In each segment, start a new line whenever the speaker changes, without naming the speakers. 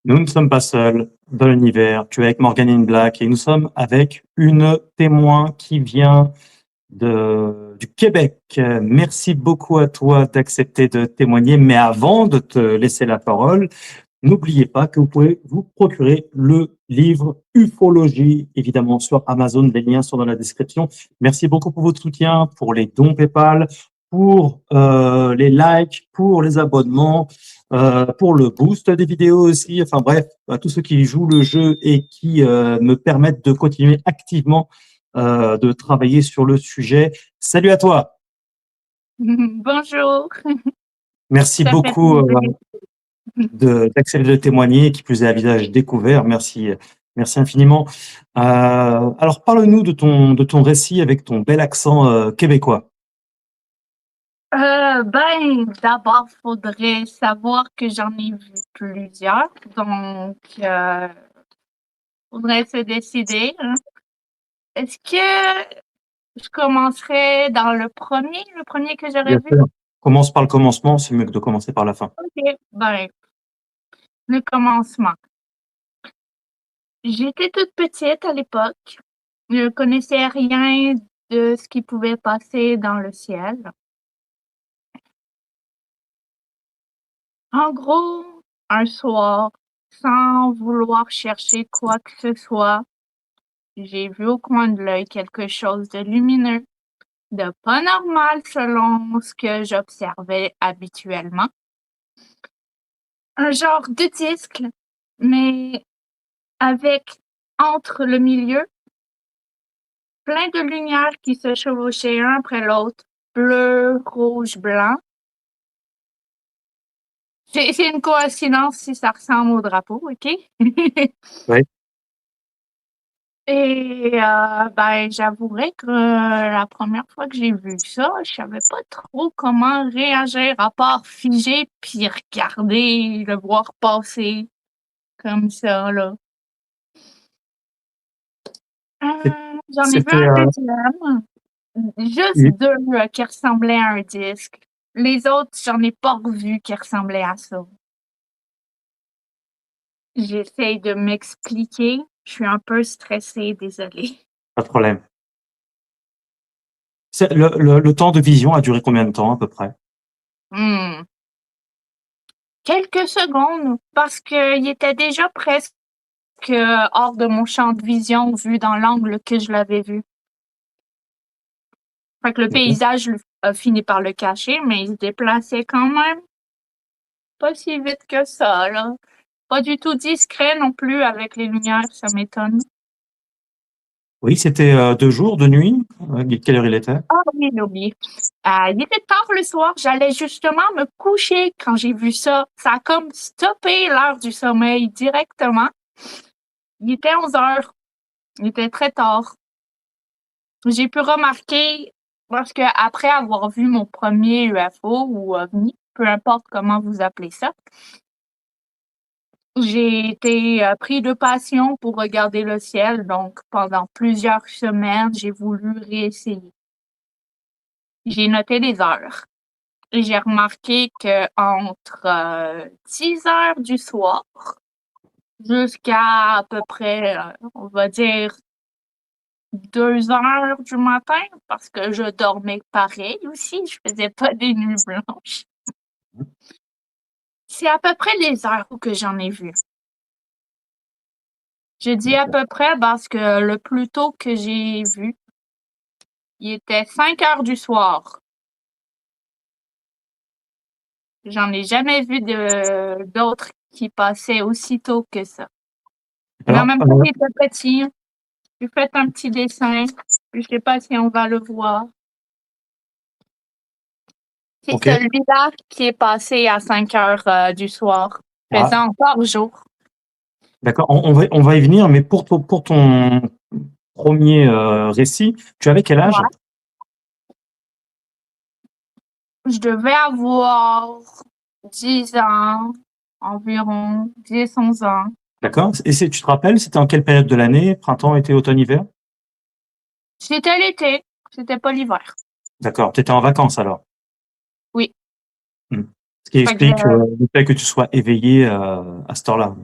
Nous ne sommes pas seuls dans l'univers. Tu es avec Morgan in Black et nous sommes avec une témoin qui vient du Québec. Merci beaucoup à toi d'accepter de témoigner. Mais avant de te laisser la parole, n'oubliez pas que vous pouvez vous procurer le livre Ufologie, évidemment sur Amazon. Les liens sont dans la description. Merci beaucoup pour votre soutien, pour les dons PayPal, pour les likes, pour les abonnements, pour le boost des vidéos aussi. Enfin bref, à tous ceux qui jouent le jeu et qui me permettent de continuer activement de travailler sur le sujet. Salut à toi.
Bonjour,
Merci
ça fait
beaucoup
plaisir.
d'accepter de témoigner, qui plus est à visage découvert. Merci, merci infiniment. Alors, parle-nous de ton récit avec ton bel accent québécois.
D'abord, faudrait savoir que j'en ai vu plusieurs, donc faudrait se décider, hein. Est-ce que je commencerai dans le premier que j'aurais
Bien
vu?
sûr. Commence par le commencement, c'est mieux que de commencer par la fin.
OK, le commencement. J'étais toute petite à l'époque. Je connaissais rien de ce qui pouvait passer dans le ciel. En gros, un soir, sans vouloir chercher quoi que ce soit, j'ai vu au coin de l'œil quelque chose de lumineux, de pas normal selon ce que j'observais habituellement. Un genre de disque, mais avec, entre le milieu, plein de lumières qui se chevauchaient un après l'autre, bleu, rouge, blanc. C'est une coïncidence si ça ressemble au drapeau, OK?
Oui.
Et j'avouerais que la première fois que j'ai vu ça, je savais pas trop comment réagir à part figer puis regarder, le voir passer comme ça, là.
C'est-
J'en ai vu
C'était,
un deuxième, juste
oui.
2 qui ressemblaient à un disque. Les autres, j'en ai pas revu qui ressemblaient à ça. J'essaye de m'expliquer, je suis un peu stressée, désolée.
Pas de problème. Le temps de vision a duré combien de temps à peu près?
Mmh. Quelques secondes, parce qu'il était déjà presque hors de mon champ de vision vu dans l'angle que je l'avais vu. Fait que le
D'accord.
paysage a fini par le cacher, mais il se déplaçait quand même pas si vite que ça, là. Pas du tout discret non plus avec les lumières, ça m'étonne.
Oui, c'était de jour, de nuit? Quelle heure il était?
Ah oui, j'ai oublié. Il était tard le soir, j'allais justement me coucher quand j'ai vu ça. Ça a comme stoppé l'heure du sommeil directement. Il était 11 heures, il était très tard. J'ai pu remarquer, parce que après avoir vu mon premier UFO ou OVNI, peu importe comment vous appelez ça, j'ai été pris de passion pour regarder le ciel. Donc, pendant plusieurs semaines, j'ai voulu réessayer. J'ai noté les heures. Et j'ai remarqué que entre 10 heures du soir jusqu'à peu près, on va dire 2 heures du matin, parce que je dormais pareil aussi, je faisais pas des nuits blanches. C'est à peu près les heures que j'en ai vu. Je dis à peu près parce que le plus tôt que j'ai vu, il était 5 heures du soir. J'en ai jamais vu d'autres qui passaient aussi tôt que ça. Mais en
Alors,
même temps, il était petit. J'ai fait un petit dessin. Je sais pas si on va le voir. C'est
ok.
celui-là qui est passé à 5 heures du soir.
Ah,
Faisant encore jour.
d'accord, on va y venir, mais pour ton premier récit, tu avais quel âge?
Ouais. Je devais avoir 10 ans, environ 10, 11 ans.
D'accord. Et tu te rappelles, c'était en quelle période de l'année? Printemps, été, automne, hiver?
C'était l'été, c'était pas l'hiver.
D'accord. Tu étais en vacances alors?
Oui.
Hmm. Ce qui
Fait que
explique le fait que tu sois éveillé à cette heure-là.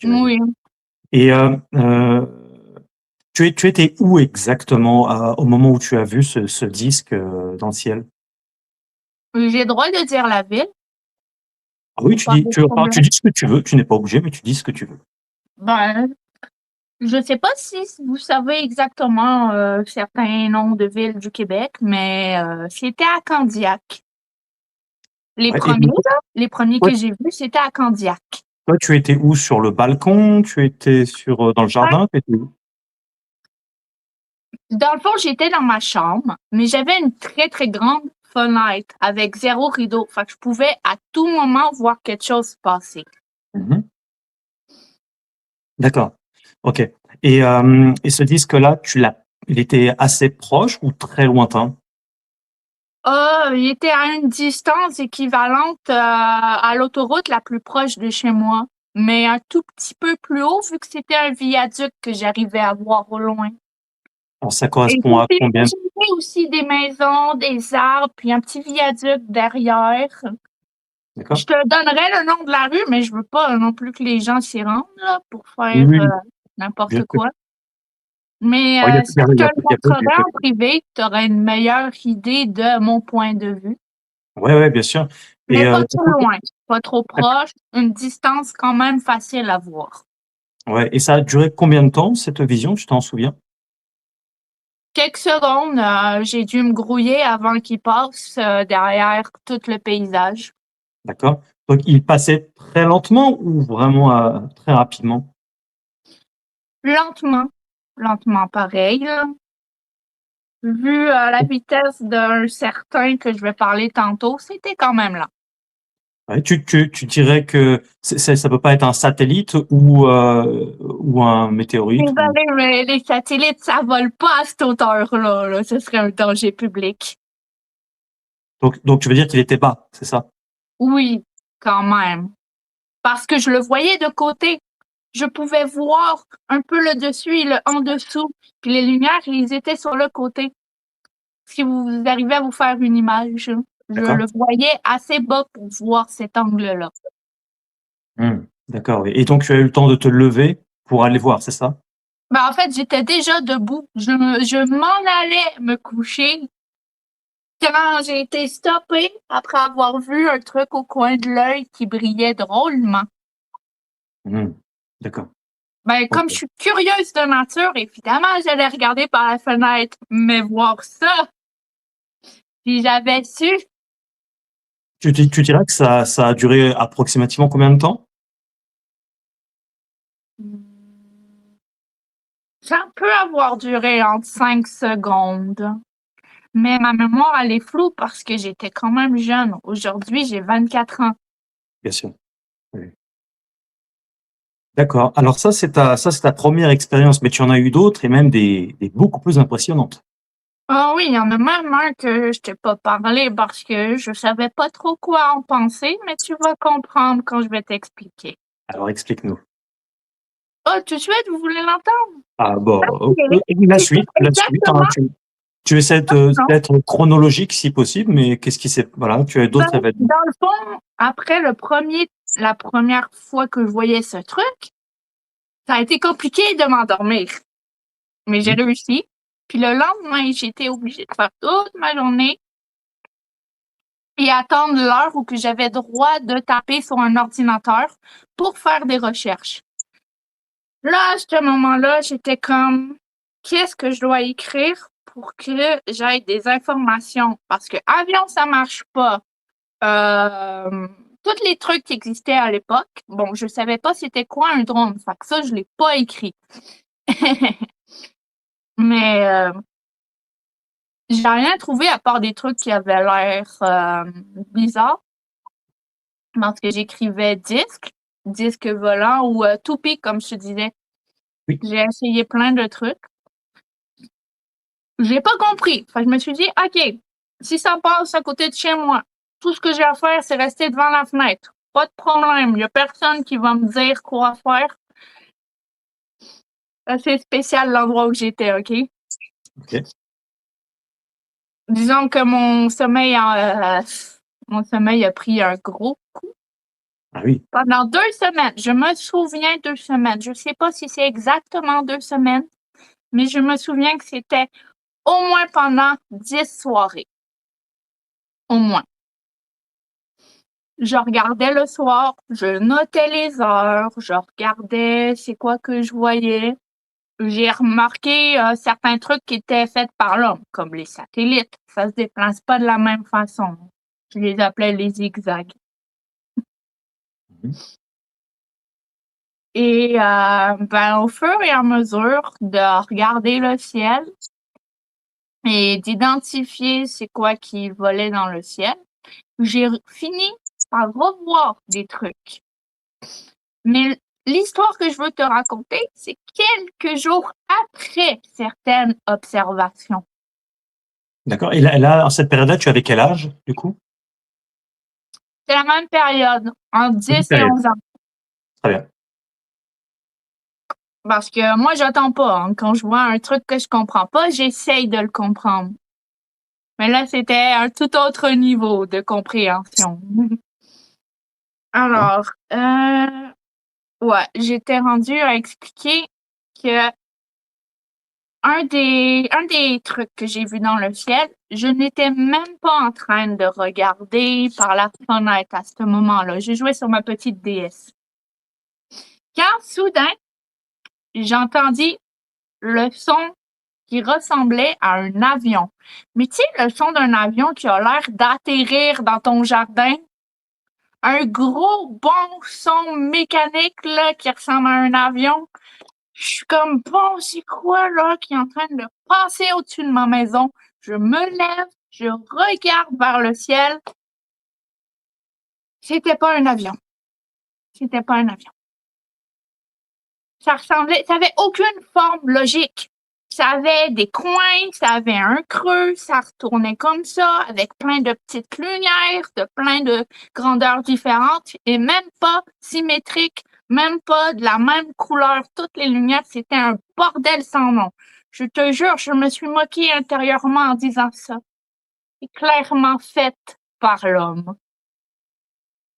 j'imagine.
Oui.
Et tu étais où exactement au moment où tu as vu ce disque dans le ciel?
J'ai le droit de dire la ville,
Ah oui,
pas de
tu
problème.
dis ce que tu veux, tu n'es pas obligé, mais tu dis ce que tu veux.
Ben, je sais pas si vous savez exactement certains noms de villes du Québec, mais c'était à Candiac. Les
Ouais, et
premiers, là, les premiers
toi,
que j'ai vus, c'était à Candiac.
toi, tu étais où? Sur le balcon? Tu étais dans le
Ouais.
jardin? Tu étais où?
Dans le fond, j'étais dans ma chambre, mais j'avais une très, très grande fenêtre avec zéro rideau. Fait que je pouvais à tout moment voir quelque chose se passer.
Mhm. D'accord. Ok. Et ce disque-là, il était assez proche ou très lointain?
Il était à une distance équivalente à l'autoroute la plus proche de chez moi, mais un tout petit peu plus haut vu que c'était un viaduc que j'arrivais à voir au loin.
Alors, ça
Et
correspond à combien?
j'ai aussi des maisons, des arbres, puis un petit viaduc derrière. Je
D'accord?
te donnerais le nom de la rue, mais je veux pas non plus que les gens s'y rendent là, pour
Oui,
faire
oui, bien
n'importe
sûr.
quoi. Mais
Oh, il y a,
si
il y a-
je
il
te
y a-
le
il y a pas
montrerais en privé, tu aurais une meilleure idée de mon point de vue.
Ouais, ouais, bien sûr. Et
Mais pas
du
trop
coup,
loin, pas trop proche, une distance quand même facile à voir.
ouais, et ça a duré combien de temps, cette vision, tu t'en souviens?
Quelques secondes, j'ai dû me grouiller avant qu'il passe derrière tout le paysage.
D'accord. Donc, il passait très lentement ou vraiment très rapidement?
Lentement, lentement pareil, là. Vu la vitesse d'un certain que je vais parler tantôt, c'était quand même lent.
Ouais, tu dirais que ça peut pas être un satellite ou un météorite ou...
Désolée, mais les satellites, ça vole pas à cette hauteur-là, là. Ce serait un danger public.
Donc, tu veux dire qu'il était bas, c'est ça?
Oui, quand même. Parce que je le voyais de côté. Je pouvais voir un peu le dessus et le en dessous. Puis les lumières, ils étaient sur le côté. Si vous arrivez à vous faire une image, hein. Je
D'accord.
le voyais assez bas pour voir cet angle-là.
D'accord. Et donc, tu as eu le temps de te lever pour aller voir, c'est ça?
Ben, en fait, j'étais déjà debout. Je m'en allais me coucher quand j'ai été stoppée après avoir vu un truc au coin de l'œil qui brillait drôlement.
Hmm. D'accord.
Ben,
Ok.
comme je suis curieuse de nature, évidemment, j'allais regarder par la fenêtre. Mais voir ça, si j'avais su,
Tu dirais que ça a duré approximativement combien de temps?
ça peut avoir duré entre 5 secondes. Mais ma mémoire, elle est floue parce que j'étais quand même jeune. Aujourd'hui, j'ai 24 ans.
Bien sûr. Oui. D'accord. Alors ça, c'est ta première expérience, mais tu en as eu d'autres et même des beaucoup plus impressionnantes.
Ah oui, il y en a même un que je t'ai pas parlé parce que je savais pas trop quoi en penser, mais tu vas comprendre quand je vais t'expliquer.
Alors explique-nous.
Ah, tout de suite, vous voulez l'entendre?
Ah bon,
Ok. C'était
la suite, hein,
exactement
tu essaies
non.
d'être chronologique si possible, mais qu'est-ce qui s'est voilà, tu as
Ben,
d'autres événements.
dans le fond, après la première fois que je voyais ce truc, ça a été compliqué de m'endormir. Mais j'ai
Mmh.
réussi. Puis le lendemain, j'étais obligée de faire toute ma journée et attendre l'heure où que j'avais droit de taper sur un ordinateur pour faire des recherches. Là, à ce moment-là, j'étais comme, qu'est-ce que je dois écrire pour que j'aie des informations? Parce que avion, ça marche pas. Euh, tous les trucs qui existaient à l'époque, bon, je savais pas c'était quoi un drone. Fait que ça, je l'ai pas écrit. Mais j'ai rien trouvé à part des trucs qui avaient l'air bizarres. Parce que j'écrivais disque volant ou toupie, comme je te disais.
Oui,
J'ai essayé plein de trucs. J'ai pas compris. Fait que je me suis dit, OK, si ça passe à côté de chez moi, tout ce que j'ai à faire, c'est rester devant la fenêtre. Pas de problème. Il y a personne qui va me dire quoi faire. C'est spécial l'endroit où j'étais, OK?
OK.
Disons que mon sommeil a pris un gros coup.
Ah oui.
Pendant 2 semaines. Je me souviens 2 semaines. Je sais pas si c'est exactement 2 semaines, mais je me souviens que c'était au moins pendant 10 soirées. Au moins. Je regardais le soir, je notais les heures, je regardais c'est quoi que je voyais. J'ai remarqué certains trucs qui étaient faits par l'homme, comme les satellites. Ça se déplace pas de la même façon. Je les appelais les zigzags.
Mhm.
Et au fur et à mesure de regarder le ciel et d'identifier c'est quoi qui volait dans le ciel, j'ai fini par revoir des trucs. Mais l'histoire que je veux te raconter, c'est quelques jours après certaines observations.
D'accord. Et là, en cette période-là, tu avais quel âge, du coup?
C'est la même période, entre
Petite
10 et
période.
11 ans.
Très bien.
Parce que moi, j'attends pas. Hein. Quand je vois un truc que je comprends pas, j'essaye de le comprendre. Mais là, c'était un tout autre niveau de compréhension.
Bon.
Alors, ouais, j'étais rendue à expliquer que un des trucs que j'ai vu dans le ciel, je n'étais même pas en train de regarder par la fenêtre à ce moment-là. Je jouais sur ma petite DS. Quand soudain, j'entendis le son qui ressemblait à un avion. Mais tu sais, le son d'un avion qui a l'air d'atterrir dans ton jardin, un gros bon son mécanique là, qui ressemble à un avion. Je suis comme, bon, c'est quoi là qui est en train de passer au-dessus de ma maison? Je me lève, je regarde vers le ciel. C'était pas un avion. C'était pas un avion. Ça avait aucune forme logique. Ça avait des coins, ça avait un creux, ça retournait comme ça, avec plein de petites lumières, de plein de grandeurs différentes, et même pas symétriques, même pas de la même couleur. Toutes les lumières, c'était un bordel sans nom. Je te jure, je me suis moquée intérieurement en disant ça. C'est clairement fait par l'homme.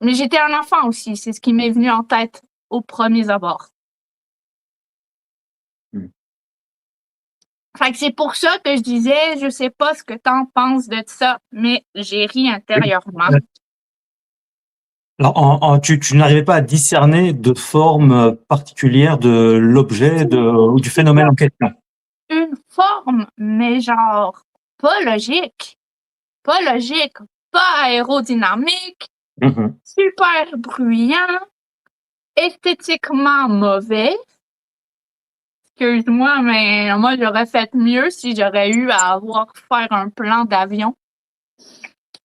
Mais j'étais un enfant aussi, c'est ce qui m'est venu en tête aux premiers abords.
Hmm.
Fait que c'est pour ça que je disais, je sais pas ce que t'en penses de ça, mais j'ai ri intérieurement.
Alors, tu n'arrivais pas à discerner de forme particulière de l'objet ou du phénomène en question.
Une forme, mais genre pas logique. Pas logique, pas aérodynamique,
Mhm.
super bruyant, esthétiquement mauvais. Excuse-moi, mais moi j'aurais fait mieux si j'aurais eu à avoir faire un plan d'avion.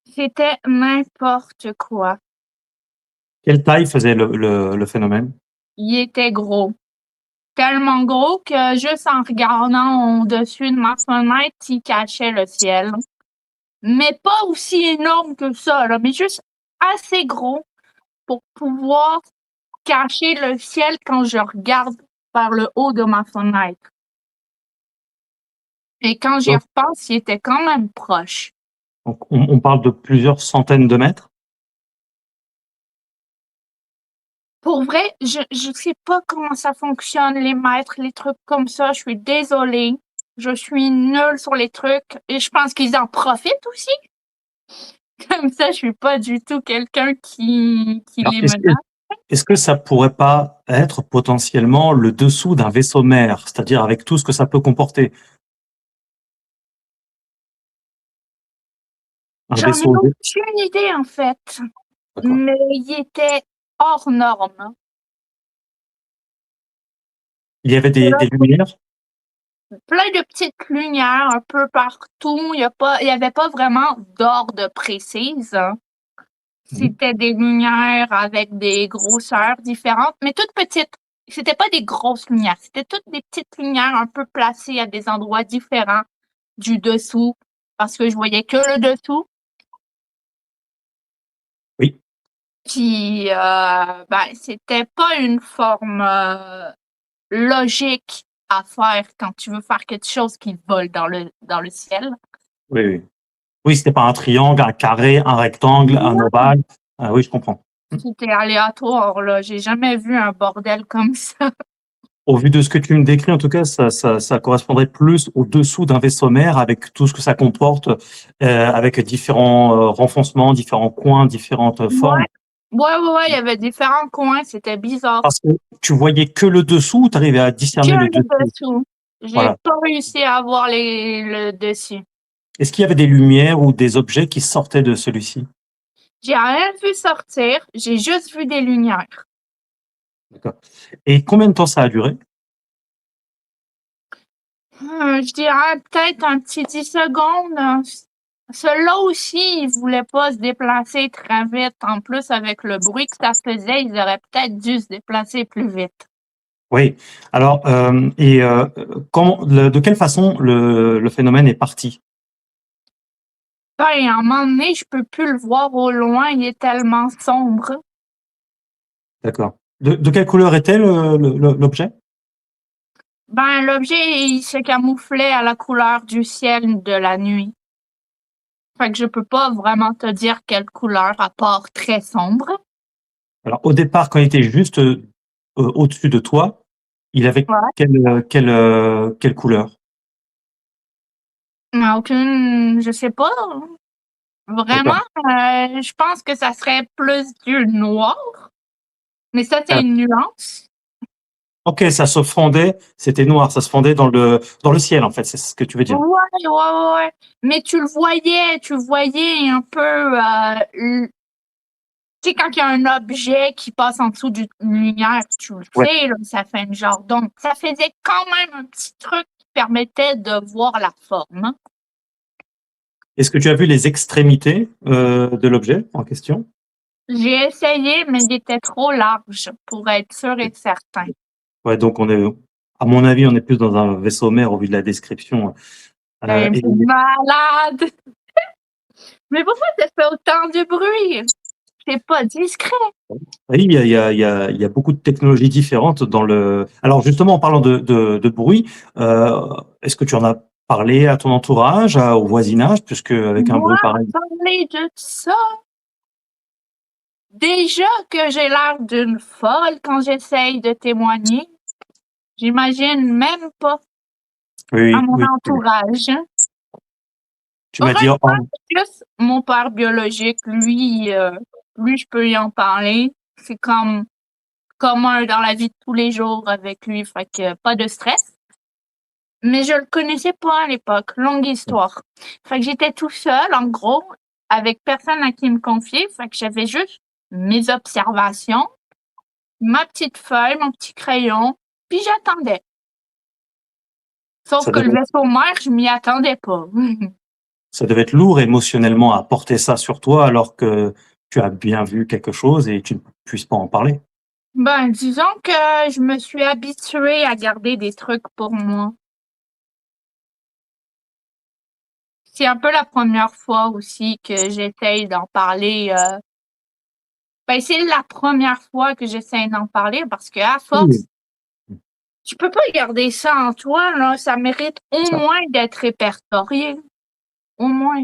C'était n'importe quoi.
Quelle taille faisait le phénomène?
Il était gros. Tellement gros que juste en regardant au-dessus de ma fenêtre, il cachait le ciel. Mais pas aussi énorme que ça, là, mais juste assez gros pour pouvoir cacher le ciel quand je regarde par le haut de ma fenêtre. Et quand j'y
Donc,
repense, il était quand même proche.
on parle de plusieurs centaines de mètres?
Pour vrai, je sais pas comment ça fonctionne, les mètres, les trucs comme ça. Je suis désolée. Je suis nulle sur les trucs et je pense qu'ils en profitent aussi. Comme ça, je suis pas du tout quelqu'un qui
Alors,
les menace.
est-ce que ça pourrait pas être potentiellement le dessous d'un vaisseau mère, c'est-à-dire avec tout ce que ça peut comporter? Un
J'en ai
vaisseau,
aucune idée, en fait.
d'accord.
Mais il était hors norme.
Il y avait
Et là,
des lumières?
plein de petites lumières un peu partout. Il y avait pas vraiment d'ordre précise. Hein.
Mhm.
C'était des lumières avec des grosseurs différentes, mais toutes petites. C'était pas des grosses lumières. C'était toutes des petites lumières un peu placées à des endroits différents du dessous, parce que je voyais que le dessous.
Oui.
Puis, c'était pas une forme logique à faire quand tu veux faire quelque chose qui vole dans le ciel.
Oui, oui. Oui, c'était pas un triangle, un carré, un rectangle, un
Non,
ovale. Ah oui, je comprends.
C'était aléatoire, là. J'ai jamais vu un bordel comme ça.
Au vu de ce que tu me décris, en tout cas, ça correspondrait plus au-dessous d'un vaisseau mère avec tout ce que ça comporte, avec différents renfoncements, différents coins, différentes formes.
Ouais. Ouais, il y avait différents coins, c'était bizarre.
Parce que tu voyais que le dessous ou tu arrivais à
Que
discerner le
le
dessus?
dessous. J'ai
Voilà.
pas réussi à voir le dessus.
Est-ce qu'il y avait des lumières ou des objets qui sortaient de celui-ci?
J'ai rien vu sortir, j'ai juste vu des lumières.
D'accord. Et combien de temps ça a duré?
Je dirais peut-être un petit 10 secondes. Celui-là aussi, ils voulaient pas se déplacer très vite. En plus, avec le bruit que ça faisait, ils auraient peut-être dû se déplacer plus vite.
Oui. Alors, de quelle façon le phénomène est parti?
Ben, à un moment donné, je peux plus le voir au loin, il est tellement sombre.
D'accord. De quelle couleur était l'objet?
Ben, l'objet, il se camouflait à la couleur du ciel de la nuit. Fait que je peux pas vraiment te dire quelle couleur, à part très sombre.
Alors, au départ, quand il était juste au-dessus de toi, il avait
Ouais.
quelle couleur?
Mais aucune, je sais pas.
D'accord.
Vraiment, je pense que ça serait plus du noir, mais ça, c'est
Ah,
une nuance.
ok, ça se fondait, c'était noir, ça se fondait dans le ciel, en fait, c'est ce que tu veux dire.
Ouais. Mais tu voyais un peu, tu sais, quand il y a un objet qui passe en dessous d'une lumière, tu le
Ouais.
sais, là, ça fait une genre d'ombre. Ça faisait quand même un petit truc qui permettait de voir la forme, hein.
Est-ce que tu as vu les extrémités de l'objet en question?
J'ai essayé, mais il était trop large pour être sûr et certain.
Ouais, donc à mon avis, on est plus dans un vaisseau mère au vu de la description. Et
C'est malade! Mais pourquoi ça fait autant de bruit? C'est pas discret.
oui, il y a beaucoup de technologies différentes dans le. Alors justement, en parlant de bruit, est-ce que tu en as parlé à ton entourage, au voisinage, puisque avec un bruit
Moi,
pareil.
parler de ça, déjà que j'ai l'air d'une folle quand j'essaye de témoigner, j'imagine même pas à
Oui,
mon
oui, oui.
entourage.
Tu m'as dit,
Heureusement, c'est juste mon père biologique, lui, je peux y en parler. C'est comme commun dans la vie de tous les jours avec lui, fait que pas de stress. Mais je le connaissais pas à l'époque, longue histoire. Fait que j'étais tout seul, en gros, avec personne à qui me confier, fait que j'avais juste mes observations, ma petite feuille, mon petit crayon, puis j'attendais. Sauf
ça
que le
devait,
vaisseau mère, je m'y attendais pas.
ça devait être lourd émotionnellement à porter ça sur toi alors que tu as bien vu quelque chose et tu ne puisses pas en parler.
Ben, disons que je me suis habituée à garder des trucs pour moi. C'est un peu la première fois aussi que j'essaye d'en parler. Ben, c'est la première fois que j'essaie d'en parler parce que à
Oui.
force, tu peux pas garder ça en toi, là. Ça mérite au
Ça.
moins d'être répertorié. Au moins.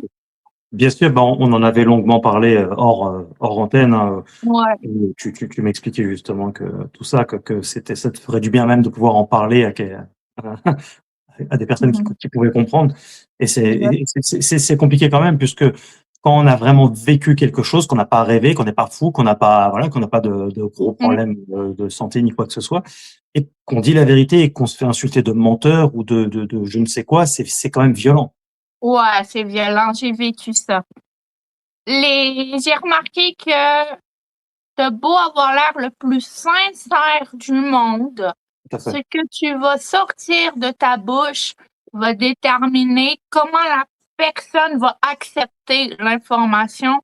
Bien sûr, ben, on en avait longuement parlé hors antenne, hein.
Ouais.
Tu m'expliquais justement que tout ça, que ça te ferait du bien même de pouvoir en parler à des personnes
Mhm.
qui pouvaient comprendre. Et
Exact.
c'est compliqué quand même, puisque quand on a vraiment vécu quelque chose, qu'on n'a pas rêvé, qu'on n'est pas fou, qu'on n'a pas, voilà, qu'on n'a pas de gros
Mm.
problèmes de santé ni quoi que ce soit, et qu'on dit la vérité et qu'on se fait insulter de menteur ou de je ne sais quoi, c'est quand même violent.
Ouais, c'est violent. J'ai vécu ça. J'ai remarqué que t'as beau avoir l'air le plus sincère du monde,
Tout à
ce
fait.
que tu vas sortir de ta bouche va déterminer comment la personne va accepter l'information.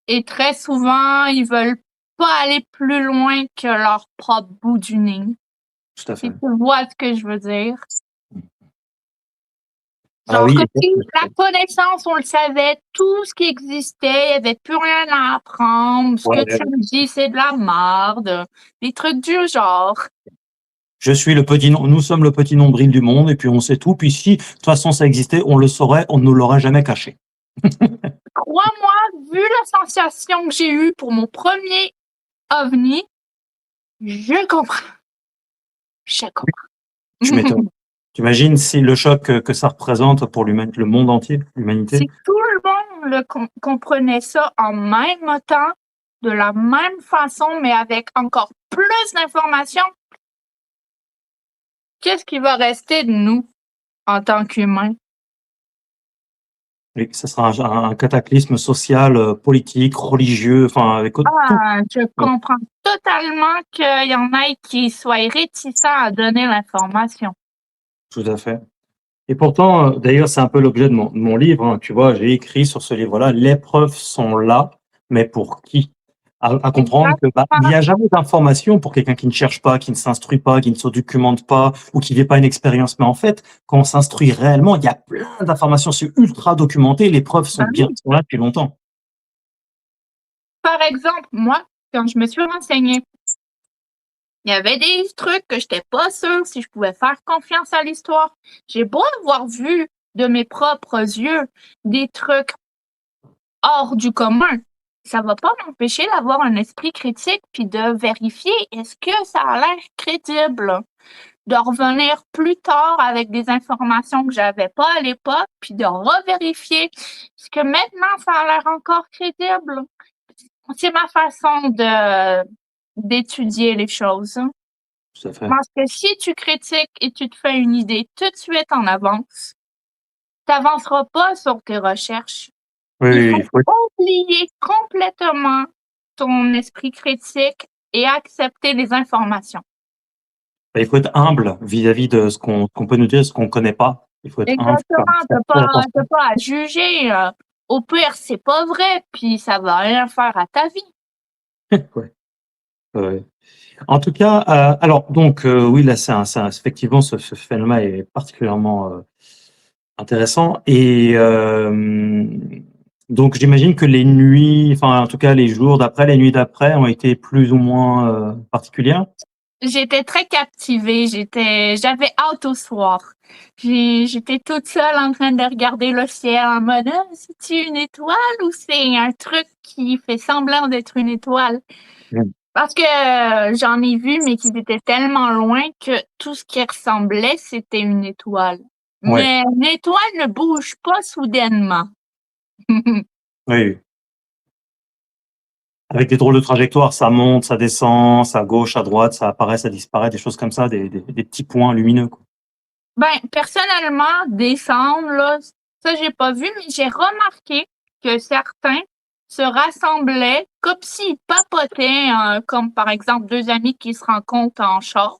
Et très souvent, ils veulent pas aller plus loin que leur propre bout du nez.
Tout à
Si
fait.
tu vois ce que je veux dire.
Ah
Genre,
oui,
comme si la connaissance, on le savait, tout ce qui existait, il y avait plus rien à apprendre. Ce que tu
ouais,
me dis, c'est de la merde. Des trucs du genre.
nous sommes le petit nombril du monde et puis on sait tout. Puis si, de toute façon, ça existait, on le saurait, on ne l'aurait jamais caché.
Crois-moi, vu la sensation que j'ai eue pour mon premier ovni, je comprends. Je comprends.
Tu m'étonnes. Tu imagines si le choc que ça représente pour le monde entier, l'humanité?
Si tout le monde comprenait ça en même temps, de la même façon, mais avec encore plus d'informations, qu'est-ce qui va rester de nous en tant qu'humains?
Et que ça sera un cataclysme social, politique, religieux, enfin avec tout.
Je comprends totalement qu'il y en ait qui soient réticents à donner l'information.
Tout à fait. Et pourtant, d'ailleurs, c'est un peu l'objet de mon livre, hein, tu vois? J'ai écrit sur ce livre-là: «Les preuves sont là, mais pour qui?» À comprendre que, bah, il n'y a jamais d'information pour quelqu'un qui ne cherche pas, qui ne s'instruit pas, qui ne se documente pas ou qui vit pas une expérience. Mais en fait, quand on s'instruit réellement, il y a plein d'informations, c'est ultra documenté, les preuves
Ben oui.
sont là depuis longtemps.
Par exemple, moi, quand je me suis renseignée, il y avait des trucs que j'étais pas sûre si je pouvais faire confiance à l'histoire. J'ai beau avoir vu de mes propres yeux des trucs hors du commun, ça va pas m'empêcher d'avoir un esprit critique puis de vérifier est-ce que ça a l'air crédible, de revenir plus tard avec des informations que j'avais pas à l'époque puis de revérifier est-ce que maintenant ça a l'air encore crédible. C'est ma façon d'étudier les choses.
Tout à fait.
Parce que si tu critiques et tu te fais une idée tout de suite en avance, tu n'avanceras pas sur tes recherches.
Oui,
Il
oui,
faut
il faut être
oublier complètement ton esprit critique et accepter les informations.
il faut être humble vis-à-vis de ce qu'on peut nous dire, ce qu'on connaît pas. Il faut être humble, faut
Exactement,
faire très attention.
t'as pas à juger. Au pire, c'est pas vrai, puis ça va rien faire à ta vie.
Ouais, ouais. En tout cas, alors donc oui, là, c'est effectivement ce phénomène est particulièrement, intéressant et donc j'imagine que les nuits, enfin, en tout cas, les jours d'après, les nuits d'après ont été plus ou moins, particulières?
J'étais très captivée, j'avais hâte au soir. J'étais toute seule en train de regarder le ciel en mode ah, c'est-tu une étoile ou c'est un truc qui fait semblant d'être une étoile?
Mmh.
Parce que j'en ai vu, mais qu'ils étaient tellement loin que tout ce qui ressemblait, c'était une étoile.
Ouais,
Mais une étoile ne bouge pas soudainement.
oui, oui. Avec des drôles de trajectoires, ça monte, ça descend, ça à gauche, à droite, ça apparaît, ça disparaît, des choses comme ça, des petits points lumineux, quoi.
Ben, personnellement, descendre, là, ça, j'ai pas vu, mais j'ai remarqué que certains se rassemblaient comme s'ils papotaient, comme par exemple 2 amis qui se rencontrent en char.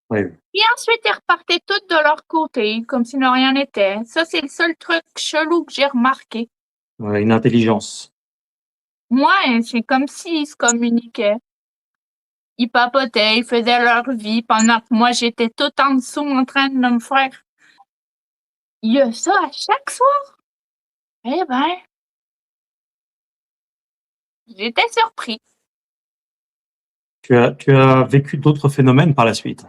Oui, oui.
Et ensuite, ils repartaient tous de leur côté, comme si de rien n'était. Ça, c'est le seul truc chelou que j'ai remarqué.
Ouais, une intelligence.
Moi, c'est comme s'ils se communiquaient. Ils papotaient, ils faisaient leur vie pendant que moi, j'étais tout en dessous en train de me faire. Il y a ça à chaque soir? Eh ben, j'étais surpris.
Tu as vécu d'autres phénomènes par la suite?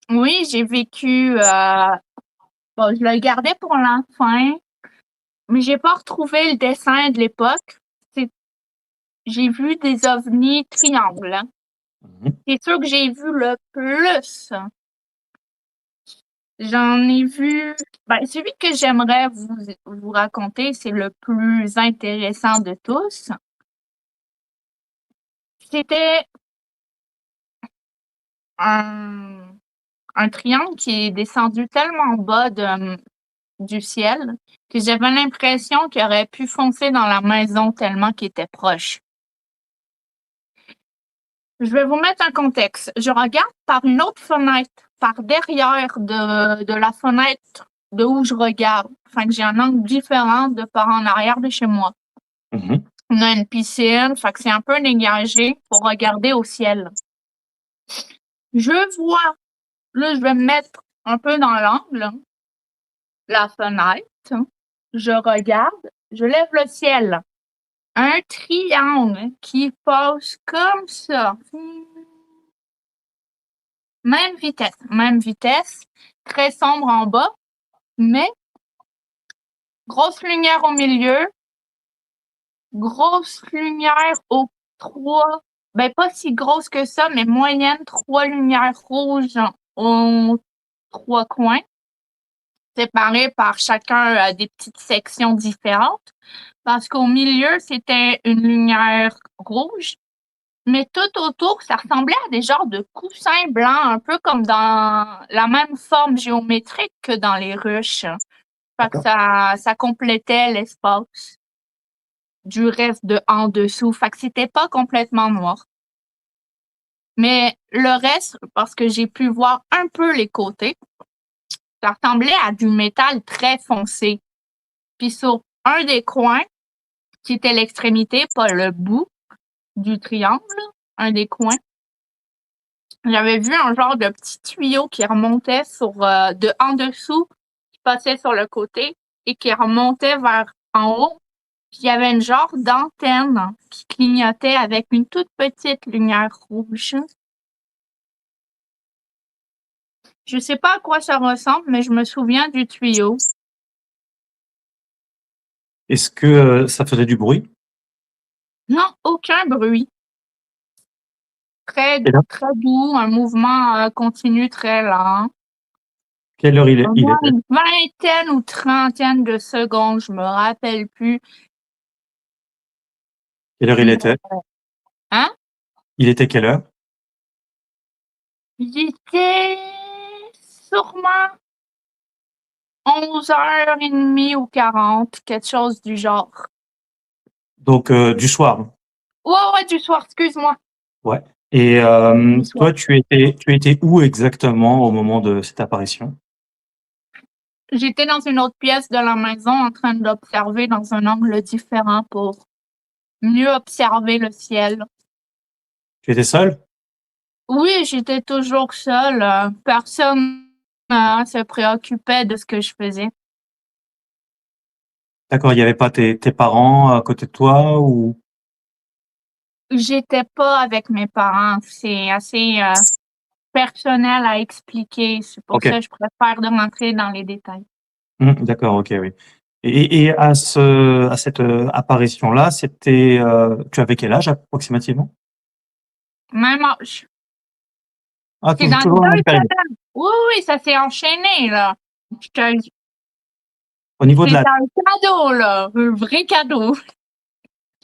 Oui, j'ai vécu, bon, je le gardais pour la fin, mais j'ai pas retrouvé le dessin de l'époque. C'est j'ai vu des ovnis triangles, hein.
Mmh mh.
C'est sûr que j'ai vu le plus. J'en ai vu ben, celui que j'aimerais vous raconter, c'est le plus intéressant de tous. C'était un un triangle qui est descendu tellement bas du ciel que j'avais l'impression qu'il aurait pu foncer dans la maison tellement qu'il était proche. Je vais vous mettre un contexte. Je regarde par une autre fenêtre, par derrière de la fenêtre de où je regarde. Enfin que j'ai un angle différent de par en arrière de chez moi.
Mmh mh.
On a une piscine, fait que c'est un peu dégagé pour regarder au ciel. Je vois, là, je vais me mettre un peu dans l'angle, la fenêtre. Je regarde, je lève le ciel. Un triangle qui passe comme ça. Même vitesse, très sombre en bas, mais Grosse lumière au milieu, grosse lumière aux 3, ben pas si grosse que ça, mais moyenne, 3 lumières rouges aux 3 coins, séparées par chacun des petites sections différentes. Parce qu'au milieu, c'était une lumière rouge, mais tout autour, ça ressemblait à des genres de coussins blancs, un peu comme dans la même forme géométrique que dans les ruches. Fait que ça complétait l'espace du reste de en dessous. Fait que c'était pas complètement noir. Mais le reste, parce que j'ai pu voir un peu les côtés, ça ressemblait à du métal très foncé. Puis sur un des coins, qui était l'extrémité, pas le bout du triangle, un des coins, j'avais vu un genre de petit tuyau qui remontait de en dessous, qui passait sur le côté et qui remontait vers en haut. Puis il y avait une genre d'antenne qui clignotait avec une toute petite lumière rouge. Je sais pas à quoi ça ressemble, mais je me souviens du tuyau.
Est-ce que ça faisait du bruit?
Non, aucun bruit. Très,
Et là,
très doux, un mouvement continu très lent.
quelle heure
Au
il
moins
était?
une vingtaine ou trentaine de secondes, je me rappelle plus.
Quelle heure il
Mais,
était?
hein?
Il était quelle heure?
Il était sûrement 11h30 ou 40, quelque chose du genre.
Donc, du soir.
Ouais, du soir, excuse-moi.
Ouais. Et
Du soir.
toi, tu étais où exactement au moment de cette apparition?
J'étais dans une autre pièce de la maison en train d'observer dans un angle différent pour mieux observer le ciel.
Tu étais seul?
Oui, j'étais toujours seule. Personne se préoccupait de ce que je faisais.
D'accord, il n'y avait pas tes parents à côté de toi ou?
J'étais pas avec mes parents. C'est assez personnel à expliquer. C'est pour
Ok.
ça que je préfère de rentrer dans les détails.
D'accord, ok, oui. Et à cette apparition-là, tu avais quel âge approximativement?
Même âge.
Ah,
C'est dans
toujours la
2
même période.
semaines. Oui, oui, ça s'est enchaîné, là.
Au niveau de
C'est
la,
un cadeau, là. Un vrai cadeau.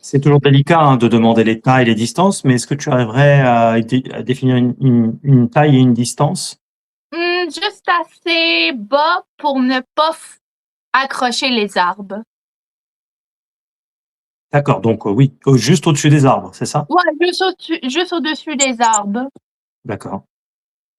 c'est toujours délicat hein, de demander les tailles et les distances, mais est-ce que tu arriverais à définir une taille et une distance?
Juste assez bas pour ne pas accrocher les arbres.
D'accord, donc oui, juste au-dessus des arbres, c'est ça?
Ouais, juste au-dessus des arbres.
D'accord.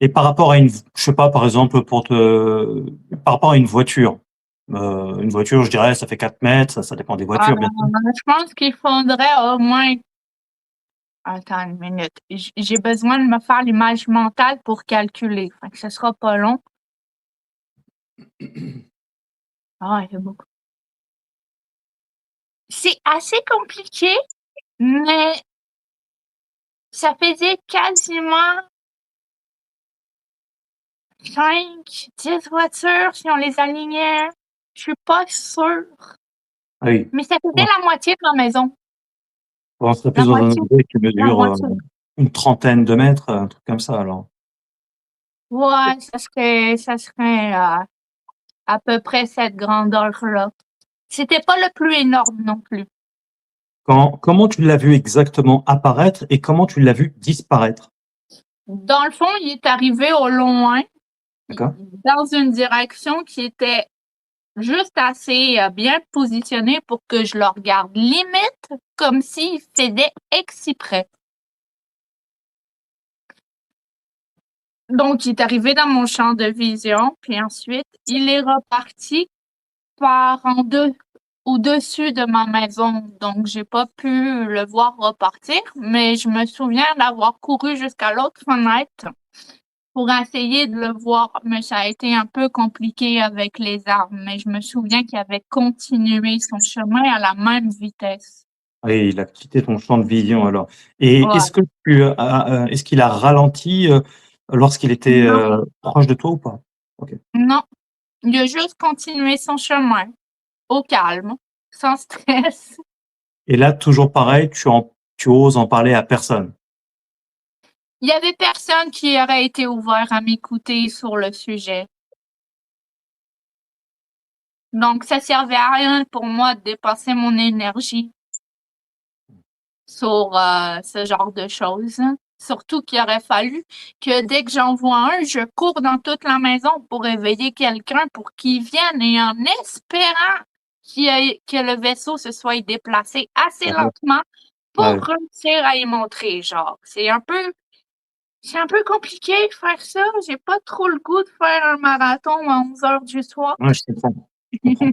Et par rapport à je sais pas, par exemple, par rapport à une voiture, je dirais, ça fait 4 mètres, ça dépend des voitures, bien sûr.
Je pense qu'il faudrait au moins. Attends une minute. J'ai besoin de me faire l'image mentale pour calculer. Fait que ce sera pas long. Ah, il y a beaucoup. C'est assez compliqué, mais ça faisait quasiment 5, 10 voitures si on les alignait. Je suis pas sûre.
Ah oui,
Mais ça faisait
on
la moitié de ma maison.
on serait
La
plus dans un
moitié,
objet qui
la
mesure
moitié.
une trentaine de mètres, un truc comme ça, alors.
Ouais, ça serait à peu près cette grandeur-là. C'était pas le plus énorme non plus.
Comment tu l'as vu exactement apparaître et comment tu l'as vu disparaître?
Dans le fond, il est arrivé au loin,
D'accord?
dans une direction qui était juste assez bien positionnée pour que je le regarde, limite comme s'il faisait exprès. Donc, il est arrivé dans mon champ de vision, puis ensuite, il est reparti par au-dessus de ma maison. Donc, j'ai pas pu le voir repartir, mais je me souviens d'avoir couru jusqu'à l'autre fenêtre pour essayer de le voir, mais ça a été un peu compliqué avec les arbres. Mais je me souviens qu'il avait continué son chemin à la même vitesse.
Oui, il a quitté ton champ de vision alors. Et
Ouais.
est-ce qu'il a ralenti lorsqu'il était
Non,
proche de toi ou pas? Ok.
non, il a juste continué son chemin au calme, sans stress.
Et là, toujours pareil, tu oses en parler à personne.
Il y avait personne qui aurait été ouvert à m'écouter sur le sujet. Donc, ça servait à rien pour moi de dépenser mon énergie sur ce genre de choses. Surtout qu'il aurait fallu que dès que j'en vois un, je cours dans toute la maison pour réveiller quelqu'un pour qu'il vienne et en espérant que le vaisseau se soit déplacé assez
Ouais.
lentement pour
Ouais.
réussir à y montrer. Genre, c'est un peu compliqué de faire ça. J'ai pas trop le goût de faire un marathon à 11 heures du soir.
Ouais, je comprends. Je comprends.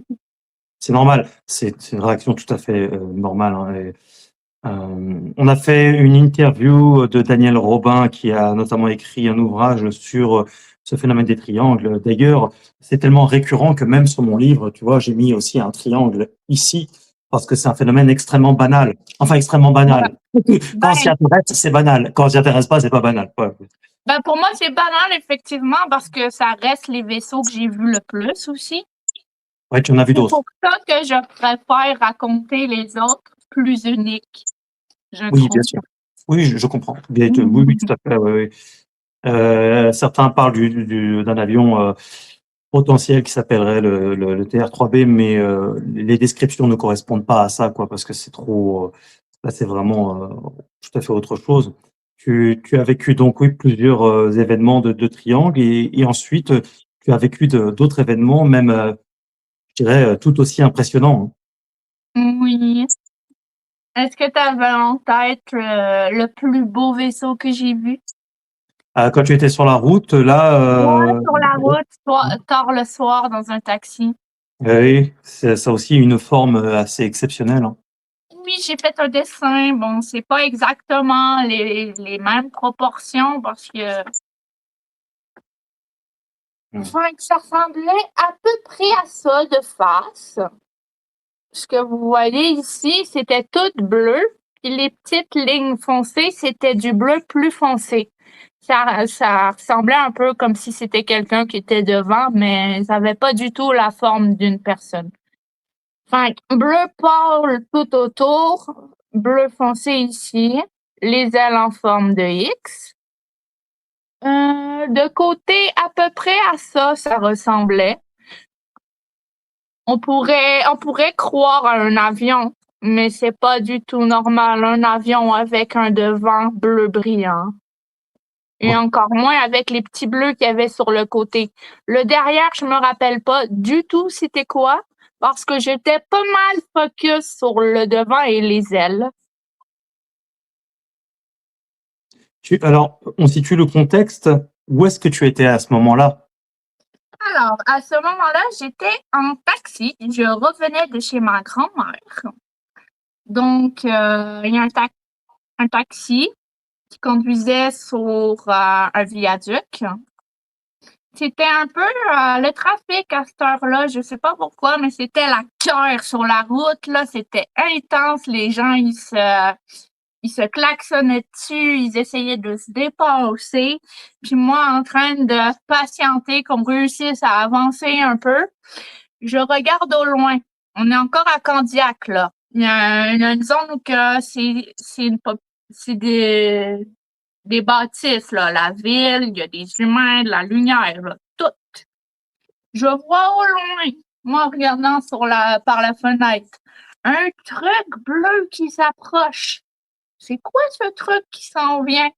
C'est normal. C'est une réaction tout à fait normale, hein, et, on a fait une interview de Daniel Robin qui a notamment écrit un ouvrage sur ce phénomène des triangles. D'ailleurs, c'est tellement récurrent que même sur mon livre, tu vois, j'ai mis aussi un triangle ici parce que c'est un phénomène extrêmement banal. Enfin, extrêmement banal. Quand on s'y
Ben,
intéresse, c'est banal. Quand on s'y intéresse pas, c'est pas banal. Ouais.
ben pour moi, c'est banal, effectivement, parce que ça reste les vaisseaux que j'ai vus le plus aussi.
Ouais, tu en as vu
C'est
d'autres.
pour ça que je préfère raconter les autres plus uniques, je
Oui,
trouve.
bien sûr. Oui, je comprends. Oui, oui, tout à fait. Ouais, ouais. Certains parlent d'un avion potentiel qui s'appellerait le TR-3B, mais les descriptions ne correspondent pas à ça, quoi, parce que c'est trop. Là, c'est vraiment tout à fait autre chose. Tu as vécu donc, oui, plusieurs événements de triangle et ensuite, tu as vécu d'autres événements, même, je dirais, tout aussi impressionnants, hein.
Oui. Est-ce que tu avais en tête le plus beau vaisseau que j'ai vu?
Quand tu étais sur la route,
Ouais,
là,
sur la route, tard le soir, dans un taxi.
oui, ça a aussi une forme assez exceptionnelle, hein.
Oui, j'ai fait un dessin. Bon, c'est pas exactement les mêmes proportions parce que enfin, que ça ressemblait à peu près à ça de face. Ce que vous voyez ici, c'était tout bleu, puis les petites lignes foncées, c'était du bleu plus foncé. Ça ressemblait un peu comme si c'était quelqu'un qui était devant, mais ça avait pas du tout la forme d'une personne. Fait que bleu pâle tout autour, bleu foncé ici, les ailes en forme de X. De côté, à peu près à ça, ça ressemblait. On pourrait croire à un avion, mais c'est pas du tout normal, un avion avec un devant bleu brillant. Et
Ouais.
encore moins avec les petits bleus qu'il y avait sur le côté. Le derrière, je me rappelle pas du tout c'était quoi, parce que j'étais pas mal focus sur le devant et les ailes.
Alors, on situe le contexte. Où est-ce que tu étais à ce moment-là?
Alors, à ce moment-là, j'étais en taxi. Je revenais de chez ma grand-mère. Donc, il y a un taxi qui conduisait sur un viaduc. C'était un peu le trafic à cette heure-là, je sais pas pourquoi, mais c'était la guerre sur la route, là, c'était intense, les gens, ils se klaxonnaient dessus, ils essayaient de se dépasser, puis moi, en train de patienter qu'on réussisse à avancer un peu, je regarde au loin. On est encore à Candiac, là. Il y a une zone où que c'est des bâtisses, là, la ville, il y a des humains, de la lumière, là, tout. Je vois au loin, moi, en regardant par la fenêtre, un truc bleu qui s'approche. C'est quoi ce truc qui s'en vient?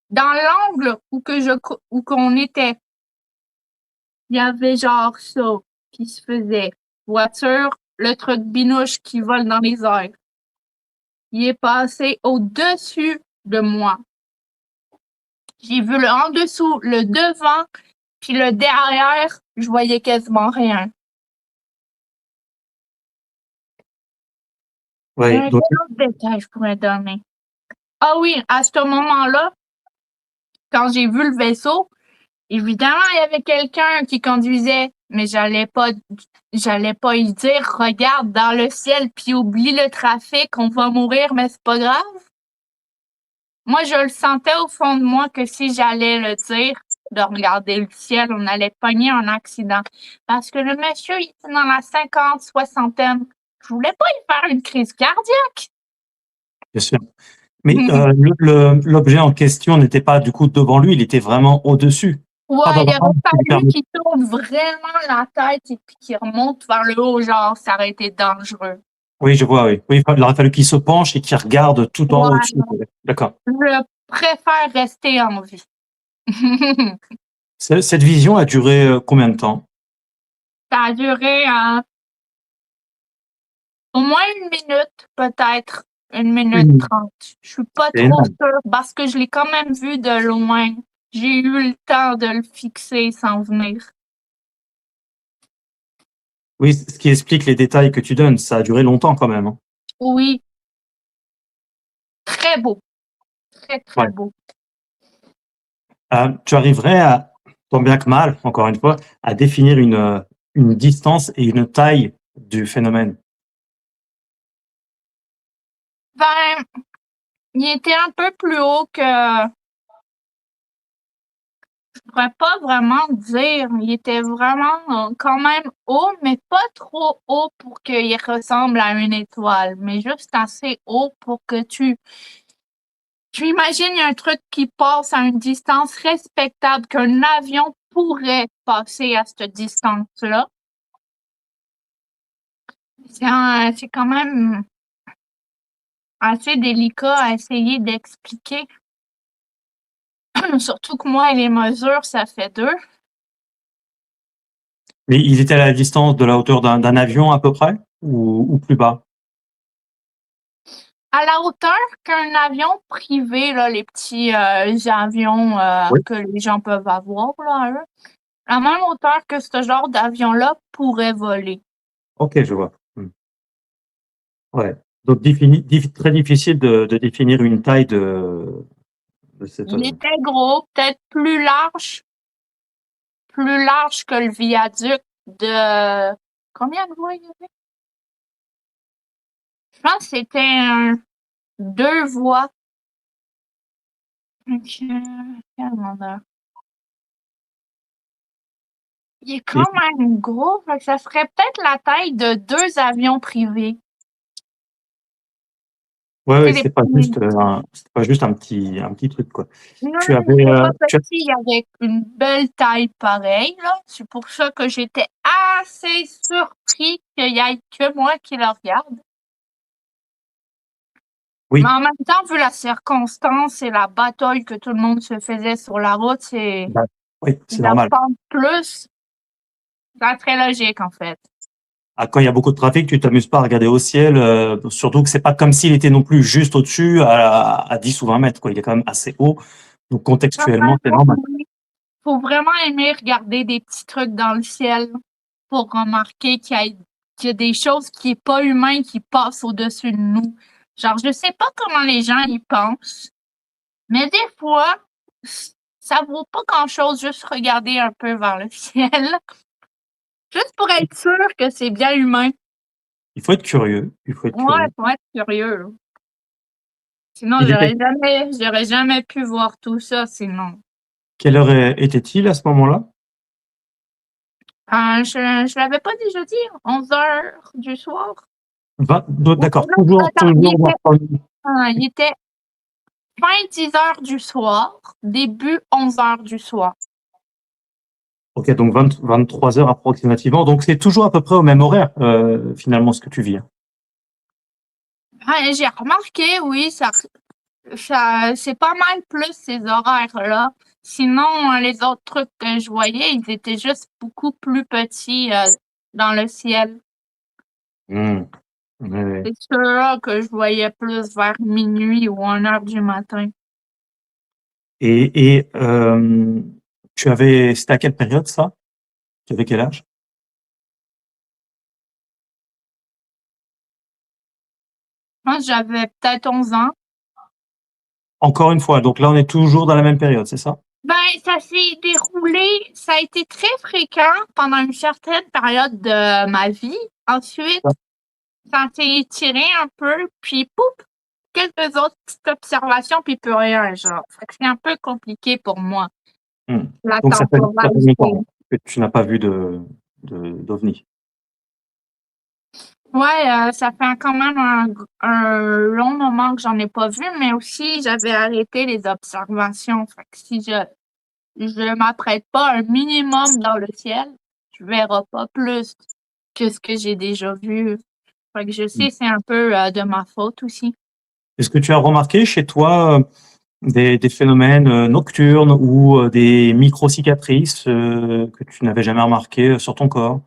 Dans l'angle où qu'on était, il y avait genre ça qui se faisait. Voiture, le truc binouche qui vole dans les airs. Il est passé au-dessus de moi. J'ai vu le en dessous, le devant, puis le derrière, je voyais quasiment rien.
Oui,
Quel
donc,
autre détail je pourrais donner? Ah oui, à ce moment-là, quand j'ai vu le vaisseau, évidemment, il y avait quelqu'un qui conduisait, mais j'allais pas y dire, regarde dans le ciel, puis oublie le trafic, on va mourir, mais c'est pas grave. Moi, je le sentais au fond de moi que si j'allais le dire, de regarder le ciel. On allait pogner un accident. Parce que le monsieur, il était dans la 50, soixantaine. Je voulais pas y faire une crise cardiaque.
Bien sûr. Mais l'objet en question n'était pas du coup devant lui, il était vraiment au-dessus. Pas
Ouais,
dans
il
un
aurait
arbre qui lui
fallu
permet.
qu'il tourne vraiment la tête et puis qu'il remonte vers le haut, genre, ça aurait été dangereux.
Oui, je vois, oui. Oui, il aurait fallu qu'il se penche et qu'il regarde tout en haut
Ouais,
dessus. D'accord.
je préfère rester en vie.
Cette vision a duré combien de temps?
Ça a duré au moins 1 minute, peut-être 1 minute 30. Je suis pas
C'est
trop
énorme.
sûre parce que je l'ai quand même vu de loin. J'ai eu le temps de le fixer sans venir.
Oui, ce qui explique les détails que tu donnes. Ça a duré longtemps quand même, hein.
Oui, très beau. Très, très
Ouais.
beau.
Tu arriverais à, tant bien que mal, encore une fois, à définir une distance et une taille du phénomène?
Ben, il était un peu plus haut que je pourrais pas vraiment dire. Il était vraiment quand même haut, mais pas trop haut pour qu'il ressemble à une étoile, mais juste assez haut pour que tu imagines, il y a un truc qui passe à une distance respectable qu'un avion pourrait passer à cette distance-là. C'est quand même assez délicat à essayer d'expliquer. Surtout que moi et les mesures, ça fait deux.
Mais il était à la distance de la hauteur d'un avion à peu près ou plus bas?
À la hauteur qu'un avion privé, là, les petits avions
Oui.
que les gens peuvent avoir, là, eux, la même hauteur que ce genre d'avion-là pourrait voler.
Ok, je vois. Ouais. Donc très difficile de définir une taille de cette.
Il était gros, peut-être plus large que le viaduc de combien de voies il y avait? Je pense que c'était 2 voies. Quelle grandeur? Il est
Et
quand même gros, fait que ça serait peut-être la taille de 2 avions privés.
ouais,
C'est
ouais,
les
c'était pas juste un petit truc, quoi.
Non,
Tu
non, il
avais,
était pas petit, il avait une belle taille pareille, là. C'est pour ça que j'étais assez surpris qu'il y ait que moi qui le regarde. Mais
oui,
en même temps, vu la circonstance et la bataille que tout le monde se faisait sur la route, c'est
bah, oui, c'est
de
normal.
prendre plus. C'est très logique, en fait.
Ah, quand il y a beaucoup de trafic, tu t'amuses pas à regarder au ciel, surtout que c'est pas comme s'il était non plus juste au-dessus à 10 ou 20 mètres, quoi. Il est quand même assez haut. Donc,
Quand
contextuellement, c'est
même,
normal.
oui. Faut vraiment aimer regarder des petits trucs dans le ciel pour remarquer qu'il y a des choses qui est pas humain qui passent au-dessus de nous. Genre, je sais pas comment les gens y pensent, mais des fois, ça vaut pas grand-chose juste regarder un peu vers le ciel, juste pour être sûr que c'est bien humain.
Il faut être curieux, il faut être
Ouais,
curieux.
faut être curieux, là. Sinon,
Il était
j'aurais jamais pu voir tout ça, sinon.
quelle heure était-il à ce moment-là?
Je l'avais pas déjà dit, 11 heures du soir?
D'accord,
Non, attends,
toujours
il était fin 10 heures du soir, début 11 heures du soir.
OK, donc 23 heures approximativement. Donc, c'est toujours à peu près au même horaire, finalement, ce que tu vis, hein?
J'ai remarqué, oui, c'est pas mal plus ces horaires-là. Sinon, les autres trucs que je voyais, ils étaient juste beaucoup plus petits dans le ciel.
Mmh. Ouais, ouais.
C'est ceux-là que je voyais plus vers minuit ou 1 heure du matin.
Et c'était à quelle période ça? Tu avais quel âge?
Je pense que j'avais peut-être 11 ans.
Encore une fois, donc là, on est toujours dans la même période, c'est ça?
Ben, ça s'est déroulé, ça a été très fréquent pendant une certaine période de ma vie. Ensuite, ça s'est étiré un peu, puis pouf, quelques autres petites observations, puis plus rien, genre. Fait que c'est un peu compliqué pour moi.
Mmh.
La
Donc ça fait
temporalité.
longtemps que tu n'as pas vu d'OVNI?
Ouais, ça fait quand même un long moment que j'en ai pas vu, mais aussi j'avais arrêté les observations. Fait que si je m'apprête pas un minimum dans le ciel, je verrai pas plus que ce que j'ai déjà vu. Fait que je
Mmh.
sais, c'est un peu de ma faute aussi.
Est-ce que tu as remarqué chez toi, des phénomènes, nocturnes ou, des micro-cicatrices, que tu n'avais jamais remarquées, sur ton corps?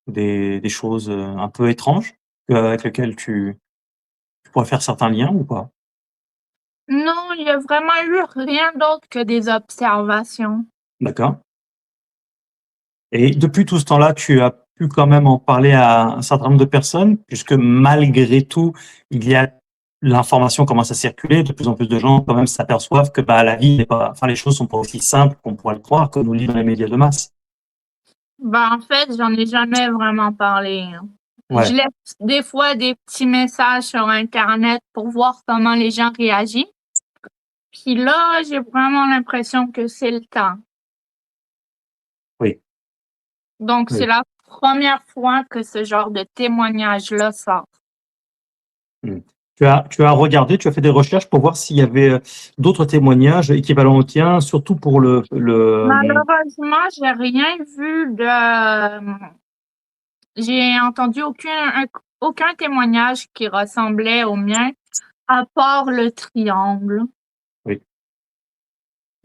Des choses, un peu étranges, avec lesquelles tu pourrais faire certains liens ou pas?
Non, il y a vraiment eu rien d'autre que des observations.
D'accord. Et depuis tout ce temps-là, tu as pu quand même en parler à un certain nombre de personnes? Puisque malgré tout, il y a l'information commence à circuler, de plus en plus de gens quand même s'aperçoivent que, bah, la vie n'est pas enfin, les choses sont pas aussi simples qu'on pourrait le croire, comme nous le disent dans les médias de masse.
Ben, en fait, j'en ai jamais vraiment parlé, hein. Je
Ouais,
laisse des fois des petits messages sur internet pour voir comment les gens réagissent. Puis là, j'ai vraiment l'impression que c'est le temps.
oui,
Donc, c'est
oui.
la première fois que ce genre de témoignage-là sort.
Mmh. Tu as regardé, tu as fait des recherches pour voir s'il y avait, d'autres témoignages équivalents au tien, surtout pour
Malheureusement, j'ai rien vu j'ai entendu aucun témoignage qui ressemblait au mien, à part le triangle.
oui.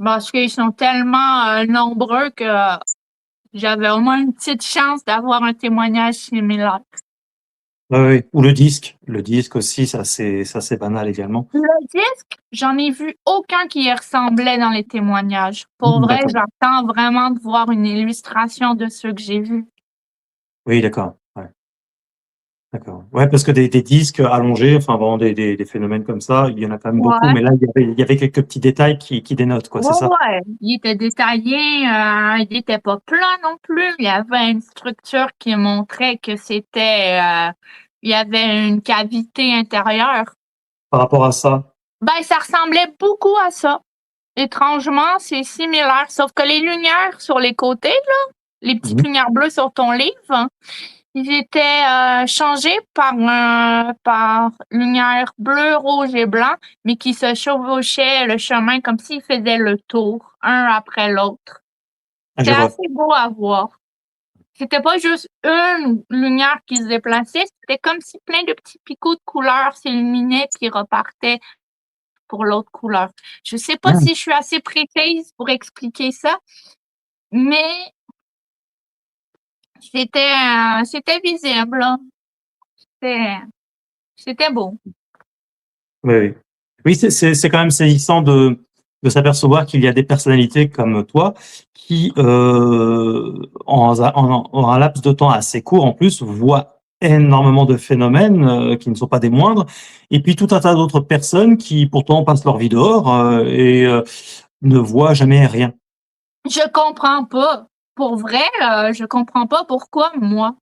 Parce qu'ils sont tellement nombreux que j'avais au moins une petite chance d'avoir un témoignage similaire.
Oui, oui, ou le disque aussi, ça c'est banal également.
Le disque, j'en ai vu aucun qui y ressemblait dans les témoignages. Pour
Mmh,
vrai,
d'accord.
j'attends vraiment de voir une illustration de ceux que j'ai vus.
Oui, d'accord, ouais, d'accord. Ouais, parce que des disques allongés, enfin vraiment des phénomènes comme ça, il y en a quand même beaucoup,
Ouais.
mais là, il y avait quelques petits détails qui dénotent, quoi, c'est
Ouais,
ça?
ouais. Il était détaillé, il était pas plat non plus. Il y avait une structure qui montrait que il y avait une cavité intérieure.
Par rapport à ça?
Ben, ça ressemblait beaucoup à ça. Étrangement, c'est similaire, sauf que les lumières sur les côtés, là, les
Mmh
petites
mh.
lumières bleues sur ton livre, ils étaient changés par lumière bleu, rouge et blanc, mais qui se chevauchaient le chemin comme s'ils faisaient le tour, un après l'autre.
Ah, je
C'était
vois.
assez beau à voir. C'était pas juste une lumière qui se déplaçait, c'était comme si plein de petits picots de couleurs s'illuminaient puis repartaient pour l'autre couleur. Je sais pas
Mmh.
si je suis assez précise pour expliquer ça, mais c'était visible, là. C'était c'était beau.
Oui, oui. Oui, c'est quand même saisissant de s'apercevoir qu'il y a des personnalités comme toi qui, en un laps de temps assez court en plus, voient énormément de phénomènes, qui ne sont pas des moindres et puis tout un tas d'autres personnes qui pourtant passent leur vie dehors, ne voient jamais rien.
Je comprends pas. Pour vrai, je comprends pas pourquoi moi.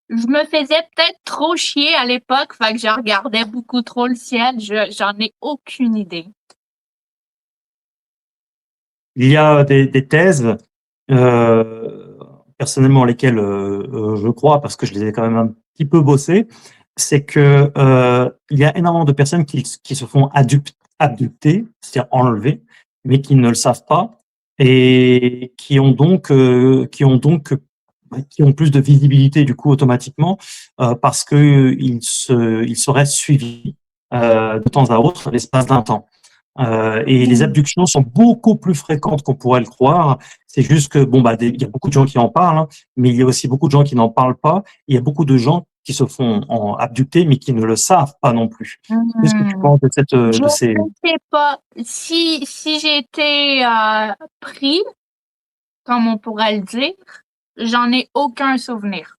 Je me faisais peut-être trop chier à l'époque, fait que je regardais beaucoup trop le ciel, j'en ai aucune idée.
Il y a des thèses, personnellement lesquelles, je crois parce que je les ai quand même un petit peu bossées, c'est que, il y a énormément de personnes qui se font abducter, c'est-à-dire enlever, mais qui ne le savent pas et qui ont plus de visibilité du coup automatiquement, parce qu'ils seraient suivis, de temps à autre l'espace d'un temps. Et les
Mmh.
abductions sont beaucoup plus fréquentes qu'on pourrait le croire. C'est juste que, bon, bah, il y a beaucoup de gens qui en parlent, hein, mais il y a aussi beaucoup de gens qui n'en parlent pas. Il y a beaucoup de gens qui se font abducter, mais qui ne le savent pas non plus. Qu'est-ce que tu
Mmh.
penses de
Je
de ces...
ne sais pas. Si j'ai été pris, comme on pourrait le dire, j'en ai aucun souvenir.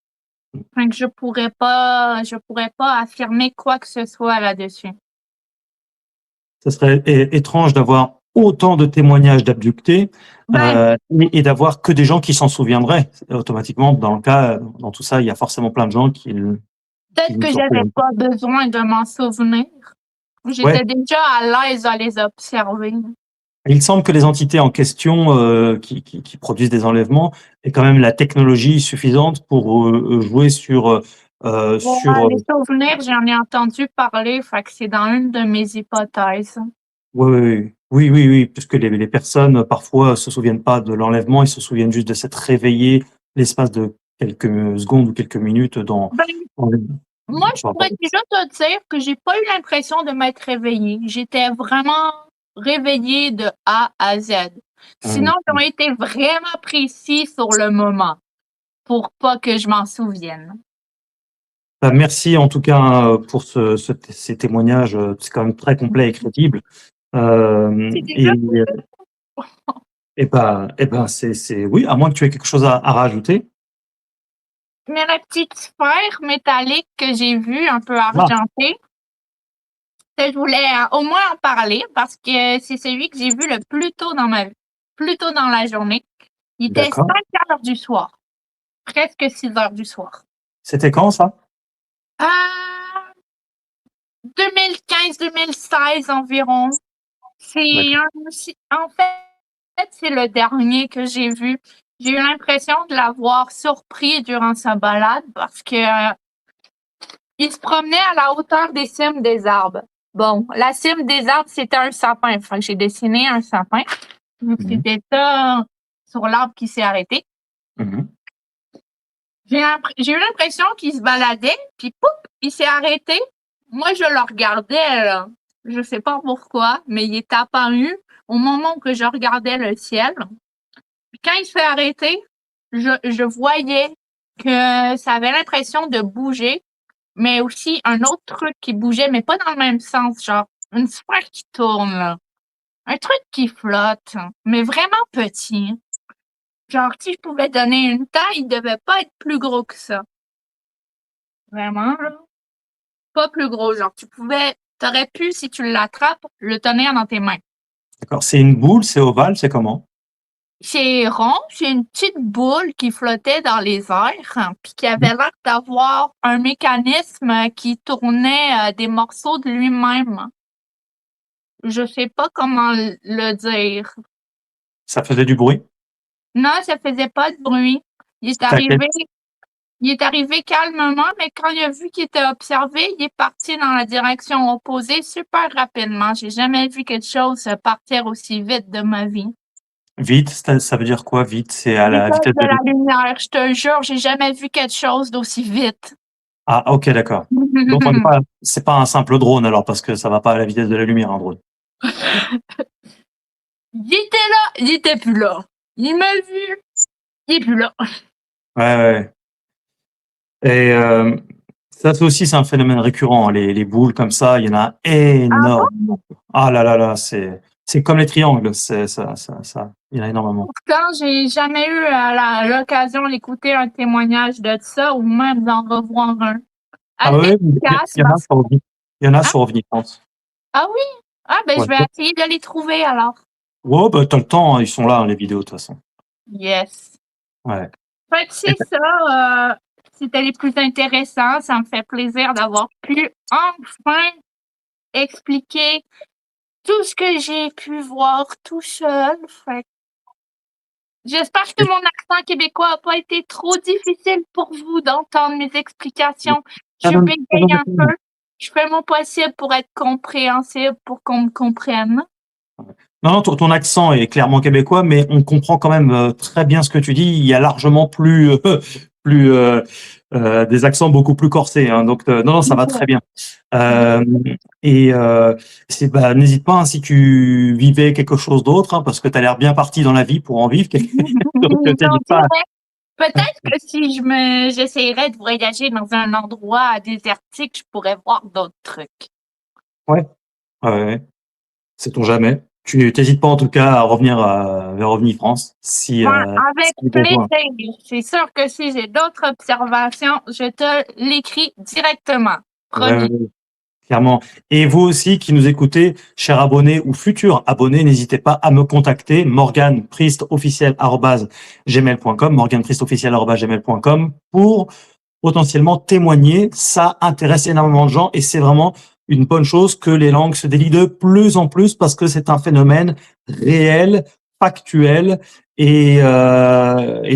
Fait que je pourrais pas affirmer quoi que ce soit là-dessus.
Ça serait étrange d'avoir autant de témoignages d'abductés,
Ben,
et d'avoir que des gens qui s'en souviendraient. Automatiquement, dans tout ça, il y a forcément plein de gens qui
peut-être
ne
que
s'en
j'avais
souviennent pas.
pas besoin de m'en souvenir.
Ouais,
J'étais déjà à l'aise à les observer.
Il semble que les entités en question qui produisent des enlèvements aient quand même la technologie suffisante pour jouer sur
Les souvenirs, j'en ai entendu parler, fait que c'est dans une de mes hypothèses.
Oui, puisque les personnes parfois se souviennent pas de l'enlèvement, ils se souviennent juste de s'être réveillés l'espace de quelques secondes ou quelques minutes dans
Ben,
dans le
moi, je
dans
pourrais déjà te dire que j'ai pas eu l'impression de m'être réveillée. J'étais vraiment réveillée de A à Z. Sinon, j'aurais été vraiment précis sur le moment pour pas que je m'en souvienne.
Bah, merci en tout cas pour ces témoignages, c'est quand même très complet et crédible.
C'est déjà
C'est oui, à moins que tu aies quelque chose à rajouter.
mais la petite sphère métallique que j'ai vue, un peu
Ah,
argentée, je voulais au moins en parler parce que c'est celui que j'ai vu le plus tôt dans ma vie, plus tôt dans la journée. Il était
d'accord.
5 heures du soir, presque 6 heures du soir.
C'était quand ça?
2015-2016 environ.
D'accord.
En fait, c'est le dernier que j'ai vu. J'ai eu l'impression de l'avoir surpris durant sa balade parce que il se promenait à la hauteur des cimes des arbres. Bon, la cime des arbres, c'était un sapin. Fait que j'ai dessiné un sapin. Donc,
Mmh.
c'était ça sur l'arbre qui s'est arrêté.
Mmh.
J'ai eu l'impression qu'il se baladait, puis pouf, il s'est arrêté. Moi, je le regardais, là. Je sais pas pourquoi, mais il est apparu au moment où je regardais le ciel. Puis quand il se fait arrêter, je voyais que ça avait l'impression de bouger, mais aussi un autre truc qui bougeait, mais pas dans le même sens, genre une sphère qui tourne, là. Un truc qui flotte, mais vraiment petit. Genre, si je pouvais donner une taille, il devait pas être plus gros que ça. Vraiment, là. Pas plus gros. Genre, t'aurais pu, si tu l'attrapes, le tenir dans tes mains.
D'accord. C'est une boule, c'est ovale, c'est comment?
C'est rond, c'est une petite boule qui flottait dans les airs, puis qui
Mmh.
avait l'air d'avoir un mécanisme qui tournait des morceaux de lui-même. Je sais pas comment le dire.
Ça faisait du bruit?
Non, ça faisait pas de bruit. Il est
C'était à quel
arrivé, il est arrivé calmement, mais quand il a vu qu'il était observé, il est parti dans la direction opposée super rapidement. J'ai jamais vu quelque chose partir aussi vite de ma vie.
vite, ça veut dire quoi vite? C'est à la
Vitesse
vitesse
de
de
la
lumière?
lumière, je te jure, j'ai jamais vu quelque chose d'aussi vite.
Ah OK, d'accord. Donc c'est pas un simple drone alors parce que ça va pas à la vitesse de la lumière, un drone.
Il était là, il était plus là. Il m'a vu, il est plus là.
Ouais. Et ça aussi c'est un phénomène récurrent, les boules comme ça, il y en a
Ah bon?
énormément. Ah là, c'est comme les triangles, c'est ça, il y en a énormément.
Pourtant, j'ai jamais eu l'occasion d'écouter un témoignage de ça ou même d'en revoir un.
Ah
Assez
ouais,
efficace
il y en a
parce
sur OVNI. Il y en a
ah,
sur OVNI, je pense.
ah oui? Ah ben
Ouais.
je vais essayer de les trouver alors.
Ouais, bah, tu le temps, hein, ils sont là, hein, les vidéos de toute façon.
Yes.
Ouais.
Fait que c'est ça, c'était les plus intéressants. Ça me fait plaisir d'avoir pu enfin expliquer tout ce que j'ai pu voir tout seul. Fait que j'espère que mon accent québécois n'a pas été trop difficile pour vous d'entendre mes explications.
Ça
Je
donne
bégaye un peu. Je fais mon possible pour être compréhensible, pour qu'on me comprenne.
Non, ton accent est clairement québécois, mais on comprend quand même très bien ce que tu dis. Il y a largement plus, plus des accents beaucoup plus corsés, hein. Donc non, ça va très bien. Euh, et bah, n'hésite pas, hein, si tu vivais quelque chose d'autre, hein, parce que tu as l'air bien parti dans la vie pour en vivre. Donc
Non,
t'hésites
c'est
pas.
vrai. Peut-être que si j'essayerais de voyager dans un endroit désertique, je pourrais voir d'autres trucs.
Ouais, ouais. Sait-on jamais. Tu n'hésites pas en tout cas à revenir vers OVNI France
Ouais, avec
si besoin.
plaisir. C'est sûr que si j'ai d'autres observations, je te l'écris directement.
Ouais,
Promis.
clairement. Et vous aussi qui nous écoutez, chers abonnés ou futurs abonnés, n'hésitez pas à me contacter, morganpriestofficiel@gmail.com, morganpriestofficiel@gmail.com, pour potentiellement témoigner. Ça intéresse énormément de gens et c'est vraiment une bonne chose que les langues se délient de plus en plus parce que c'est un phénomène réel, factuel et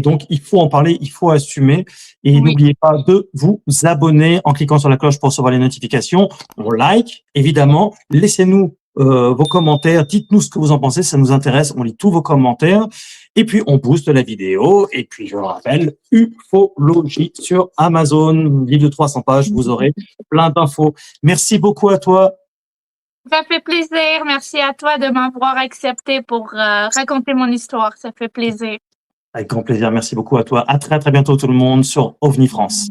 donc il faut en parler, il faut assumer et
Oui.
n'oubliez pas de vous abonner en cliquant sur la cloche pour recevoir les notifications. On like, évidemment. Laissez-nous vos commentaires, dites-nous ce que vous en pensez, ça nous intéresse, on lit tous vos commentaires. Et puis, on booste la vidéo. Et puis, je le rappelle, Ufologie sur Amazon, livre de 300 pages, vous aurez plein d'infos. Merci beaucoup à toi.
Ça fait plaisir. Merci à toi de m'avoir accepté pour raconter mon histoire. Ça fait plaisir.
Avec grand plaisir. Merci beaucoup à toi. À très, très bientôt tout le monde sur OVNI France.